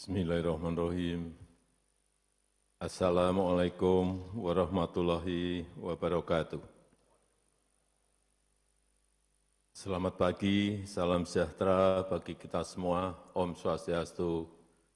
Bismillahirrahmanirrahim. Assalamualaikum warahmatullahi wabarakatuh. Selamat pagi, salam sejahtera bagi kita semua. Om Swastiastu,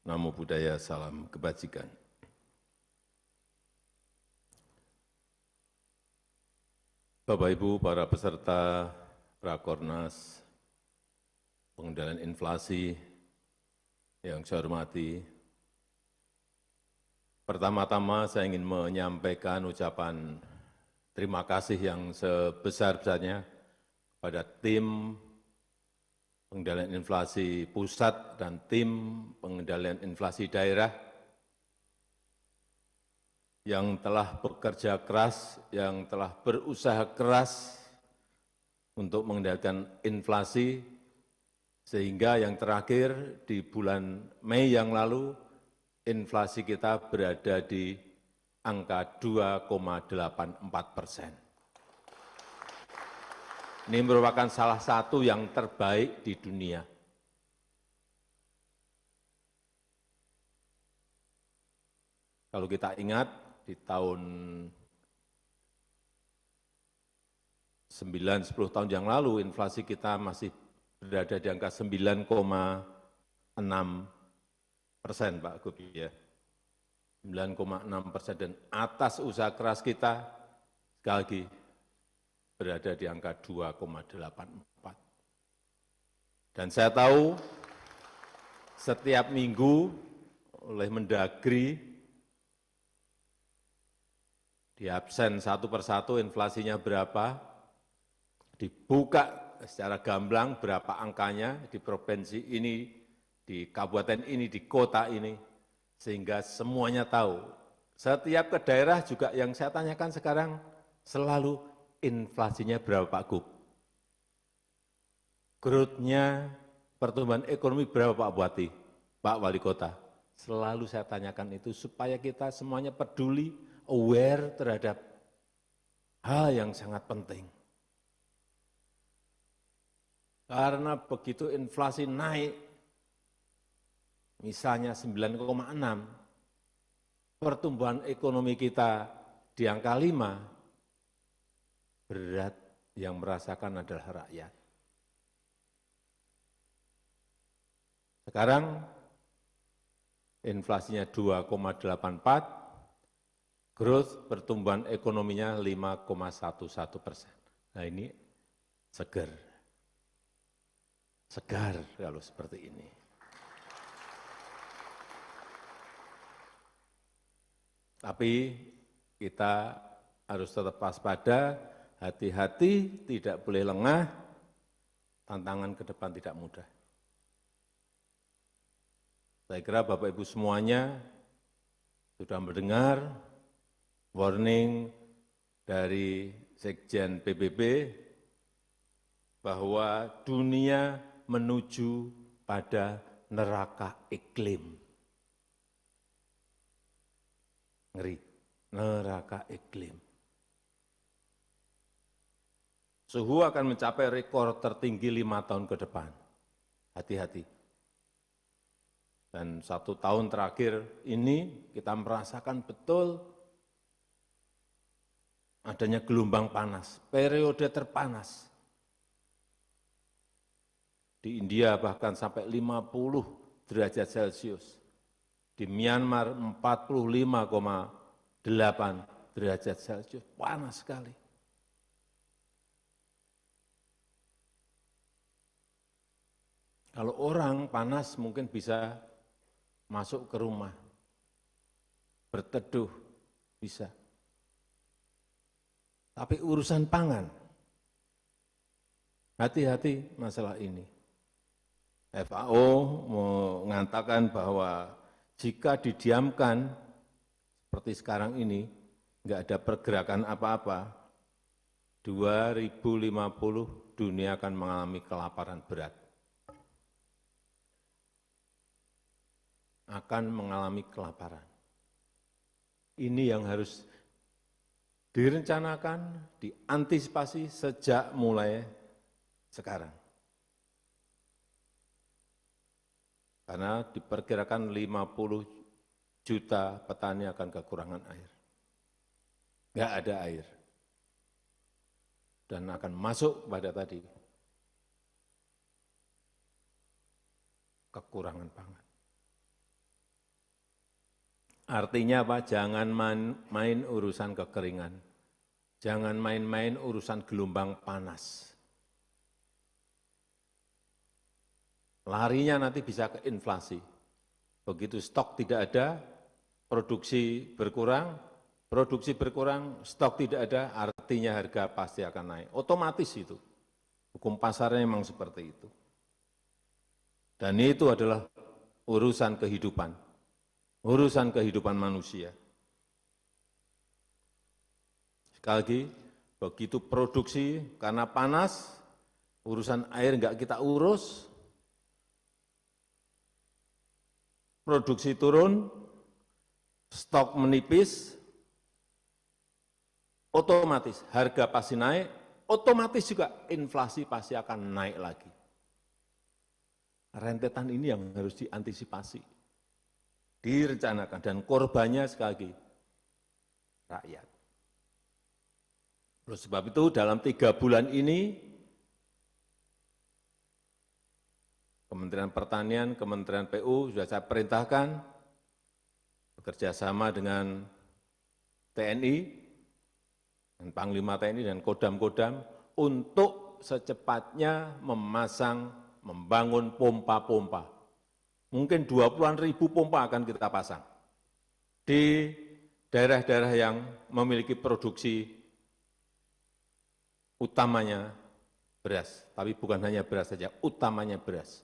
Namo Buddhaya, salam kebajikan. Bapak Ibu, para peserta Rakornas Pengendalian Inflasi yang saya hormati, pertama-tama saya ingin menyampaikan ucapan terima kasih yang sebesar-besarnya pada tim pengendalian inflasi pusat dan tim pengendalian inflasi daerah yang telah bekerja keras, yang telah berusaha keras untuk mengendalikan inflasi, sehingga yang terakhir di bulan Mei yang lalu, inflasi kita berada di angka 2,84%. Ini merupakan salah satu yang terbaik di dunia. Kalau kita ingat, di tahun 9-10 tahun yang lalu, inflasi kita masih berada di angka 9,6%, Pak Gubi, ya. 9,6%, dan atas usaha keras kita, sekali lagi, berada di angka 2,84. Dan saya tahu setiap minggu oleh Mendagri, di absen satu persatu inflasinya berapa, dibuka secara gamblang berapa angkanya di provinsi ini, di kabupaten ini, di kota ini, sehingga semuanya tahu. Setiap ke daerah juga yang saya tanyakan sekarang selalu inflasinya berapa, Pak Gub? Growth-nya, pertumbuhan ekonomi berapa, Pak Bupati, Pak Wali Kota? Selalu saya tanyakan itu supaya kita semuanya peduli, aware terhadap hal yang sangat penting. Karena begitu inflasi naik, misalnya 9,6, pertumbuhan ekonomi kita di angka 5, berat yang merasakan adalah rakyat. Sekarang inflasinya 2,84, growth pertumbuhan ekonominya 5,11%. Nah ini segar kalau seperti ini. Tapi kita harus tetap waspada, hati-hati, tidak boleh lengah, tantangan ke depan tidak mudah. Saya kira Bapak Ibu semuanya sudah mendengar warning dari Sekjen PBB bahwa dunia menuju pada neraka iklim. Ngeri, neraka iklim. Suhu akan mencapai rekor tertinggi 5 tahun ke depan. Hati-hati. Dan 1 tahun terakhir ini kita merasakan betul adanya gelombang panas, periode terpanas. Di India bahkan sampai 50 derajat Celcius. Di Myanmar 45,8 derajat Celcius. Panas sekali. Kalau orang panas mungkin bisa masuk ke rumah, berteduh, bisa. Tapi urusan pangan, hati-hati masalah ini. FAO mengatakan bahwa jika didiamkan seperti sekarang ini, nggak ada pergerakan apa-apa, 2050 dunia akan mengalami kelaparan berat. Akan mengalami kelaparan. Ini yang harus direncanakan, diantisipasi sejak mulai sekarang. karena diperkirakan 50 juta petani akan kekurangan air. Nggak ada air. Dan akan masuk pada tadi, kekurangan pangan. Artinya apa? Jangan main urusan kekeringan. Jangan main-main urusan gelombang panas. Larinya nanti bisa ke inflasi. Begitu stok tidak ada, produksi berkurang, stok tidak ada, artinya harga pasti akan naik. Otomatis itu. Hukum pasarnya memang seperti itu. Dan itu adalah urusan kehidupan manusia. Sekali lagi, begitu produksi karena panas, urusan air enggak kita urus, produksi turun, stok menipis, otomatis harga pasti naik, otomatis juga inflasi pasti akan naik lagi. Rentetan ini yang harus diantisipasi, direncanakan, dan korbannya sekali lagi rakyat. Oleh sebab itu dalam 3 bulan ini, Kementerian Pertanian, Kementerian PU sudah saya perintahkan bekerja sama dengan TNI, dan Panglima TNI dan Kodam-Kodam untuk secepatnya membangun pompa-pompa. Mungkin 20-an ribu pompa akan kita pasang di daerah-daerah yang memiliki produksi utamanya beras, tapi bukan hanya beras saja, utamanya beras.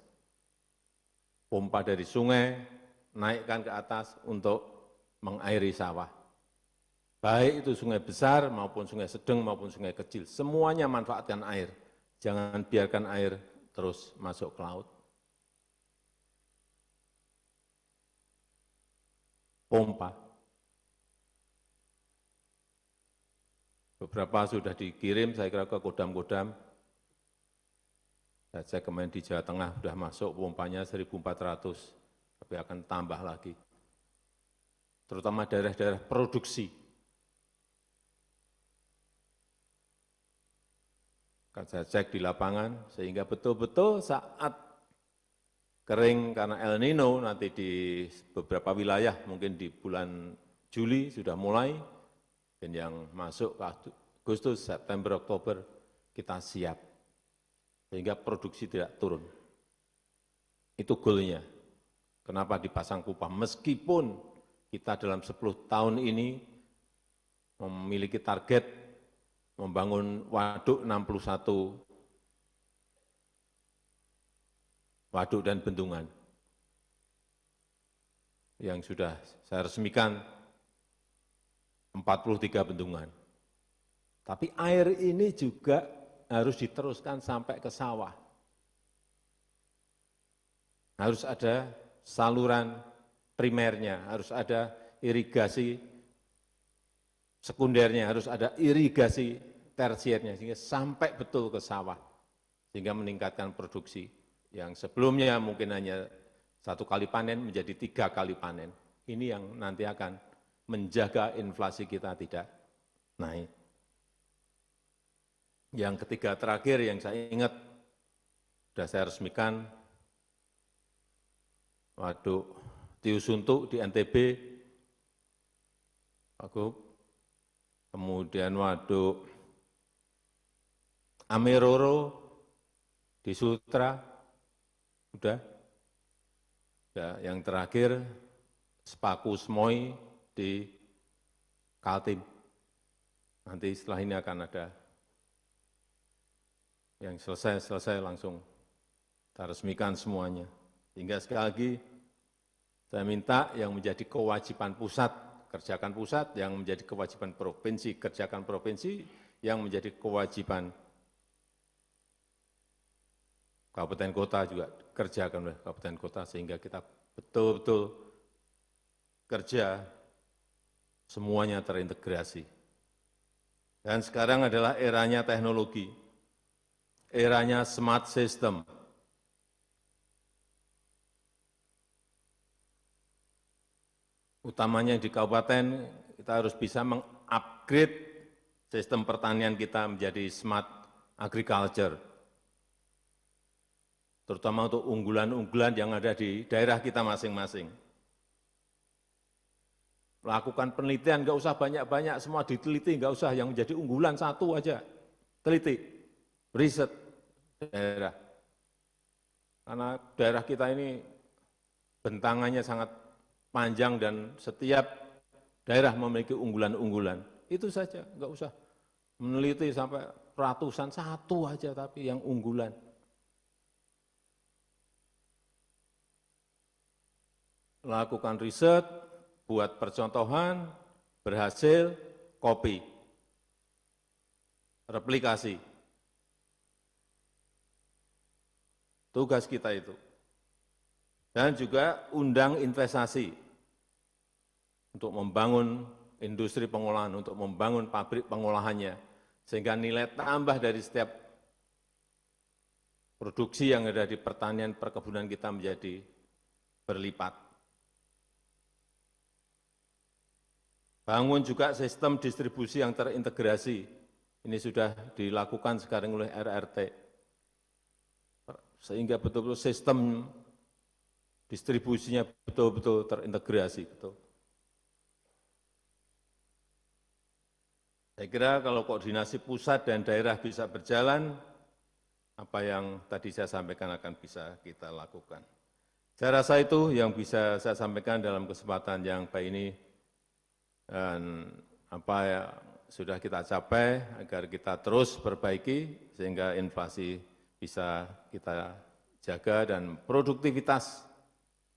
Pompa dari sungai, naikkan ke atas untuk mengairi sawah. Baik itu sungai besar maupun sungai sedang maupun sungai kecil, semuanya manfaatkan air. Jangan biarkan air terus masuk ke laut. Pompa. Beberapa sudah dikirim, saya kira ke Kodam-Kodam. Saya kemarin di Jawa Tengah sudah masuk pompanya 1.400, tapi akan tambah lagi. Terutama daerah-daerah produksi. Akan saya cek di lapangan, sehingga betul-betul saat kering karena El Nino, nanti di beberapa wilayah, mungkin di bulan Juli sudah mulai, dan yang masuk ke Agustus, September, Oktober, kita siap. Sehingga produksi tidak turun. Itu goalnya. Kenapa dipasang pipa? Meskipun kita dalam 10 tahun ini memiliki target membangun waduk 61 waduk dan bendungan. Yang sudah saya resmikan 43 bendungan. Tapi air ini juga harus diteruskan sampai ke sawah. Harus ada saluran primernya, harus ada irigasi sekundernya, harus ada irigasi tersiernya, sehingga sampai betul ke sawah, sehingga meningkatkan produksi. Yang sebelumnya mungkin hanya 1 kali panen menjadi 3 kali panen. Ini yang nanti akan menjaga inflasi kita tidak naik. Yang ketiga terakhir yang saya ingat, sudah saya resmikan, waduk Tiusuntuk di NTB, kemudian waduk Ameroro di Sutra, sudah. Ya, yang terakhir Sepaku Semoy di Kaltim. Nanti setelah ini akan ada yang selesai langsung kita resmikan semuanya. Sehingga sekali lagi saya minta yang menjadi kewajiban pusat, kerjakan pusat, yang menjadi kewajiban provinsi, kerjakan provinsi, yang menjadi kewajiban kabupaten kota juga kerjakan oleh kabupaten kota, sehingga kita betul-betul kerja semuanya terintegrasi. Dan sekarang adalah eranya teknologi, eranya smart system. utamanya di kabupaten, kita harus bisa mengupgrade sistem pertanian kita menjadi smart agriculture, terutama untuk unggulan-unggulan yang ada di daerah kita masing-masing. Lakukan penelitian, nggak usah banyak-banyak, semua diteliti, nggak usah yang menjadi unggulan satu aja, teliti, riset daerah. Karena daerah kita ini bentangannya sangat panjang dan setiap daerah memiliki unggulan-unggulan. Itu saja, nggak usah meneliti sampai ratusan, satu aja tapi yang unggulan. Lakukan riset, buat percontohan, berhasil, copy, replikasi. Tugas kita itu. Dan juga undang investasi untuk membangun industri pengolahan, untuk membangun pabrik pengolahannya, sehingga nilai tambah dari setiap produksi yang ada di pertanian perkebunan kita menjadi berlipat. Bangun juga sistem distribusi yang terintegrasi. Ini sudah dilakukan sekarang oleh RRT. Sehingga betul-betul sistem distribusinya betul-betul terintegrasi. Betul. Saya kira kalau koordinasi pusat dan daerah bisa berjalan, apa yang tadi saya sampaikan akan bisa kita lakukan. Saya rasa itu yang bisa saya sampaikan dalam kesempatan yang baik ini. Dan apa yang sudah kita capai agar kita terus perbaiki sehingga inflasi bisa kita jaga dan produktivitas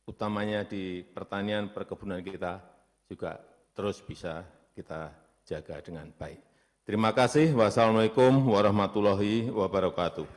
utamanya di pertanian perkebunan kita juga terus bisa kita jaga dengan baik. Terima kasih. Wassalamualaikum warahmatullahi wabarakatuh.